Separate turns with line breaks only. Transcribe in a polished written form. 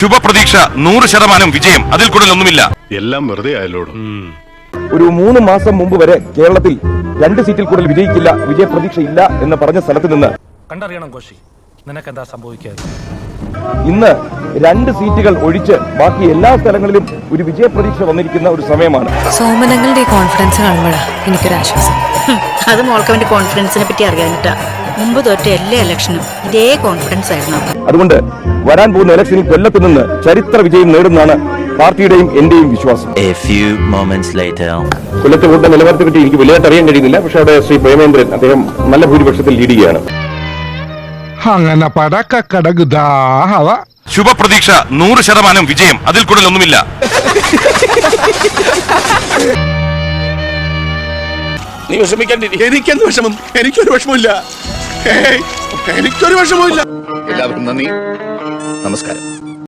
ശുഭപ്രതീക്ഷ 100% വിജയം, അതിൽ കൂടുതലൊന്നുമില്ല.
എല്ലാം വെറുതെ ആയല്ലോടും.
ഒരു 3 മാസം മുമ്പ് വരെ കേരളത്തിൽ 2 സീറ്റിൽ കൂടുതൽ വിജയിക്കില്ല, വിജയപ്രതീക്ഷയില്ല എന്ന് പറഞ്ഞ സ്ഥലത്ത് നിന്ന്
കണ്ടറിയണം കോശി, നിനക്കെന്താ സംഭവിക്കാതെ
ഇന്ന് 2 സീറ്റുകൾ ഒഴിച്ച് ബാക്കി എല്ലാ സ്ഥലങ്ങളിലും ഒരു വിജയപ്രതീക്ഷ വന്നിരിക്കുന്ന ഒരു സമയമാണ്.
സോമനങ്ങളുടെ കോൺഫിഡൻസ് കാണുമ്പോഴാണ് എനിക്കൊരാശ്വാസം.
അത് മോൾക്ക് അവന്റെ കോൺഫിഡൻസിനെ പറ്റി അറിയാനിട്ടാ. മുമ്പ് തോറ്റ എല്ലാ ഇലക്ഷനും ഇതേ കോൺഫിഡൻസ് ആയിരുന്നു.
അതുകൊണ്ട് വരാൻ പോകുന്ന ഇലക്ഷനിൽ കൊല്ലത്ത് നിന്ന് ചരിത്ര വിജയം നേടുന്നതാണ് പാർട്ടിയുടെയും എന്റെയും വിശ്വാസം. കൊല്ലത്തെ വോട്ടിന്റെ നിലവാരത്തെ പറ്റി എനിക്ക് വലിയതായിട്ട് അറിയാൻ കഴിയുന്നില്ല. പക്ഷേ അവിടെ ശ്രീ പ്രേമേന്ദ്രൻ അദ്ദേഹം നല്ല ഭൂരിപക്ഷത്തിൽ ലീഡ് ചെയ്യുകയാണ്.
അങ്ങനെ പടക്കടകുതാഹവ
ശുഭപ്രതീക്ഷ 100% വിജയം, അതിൽ കൂടുതലൊന്നുമില്ല.
നീ വിഷമിക്കാണ്ടിരി. എനിക്കെന്ത് വിഷമം? എനിക്കൊരു വിഷമമില്ല. എനിക്കൊരു വിഷമമില്ല. എല്ലാവർക്കും നന്ദി, നമസ്കാരം.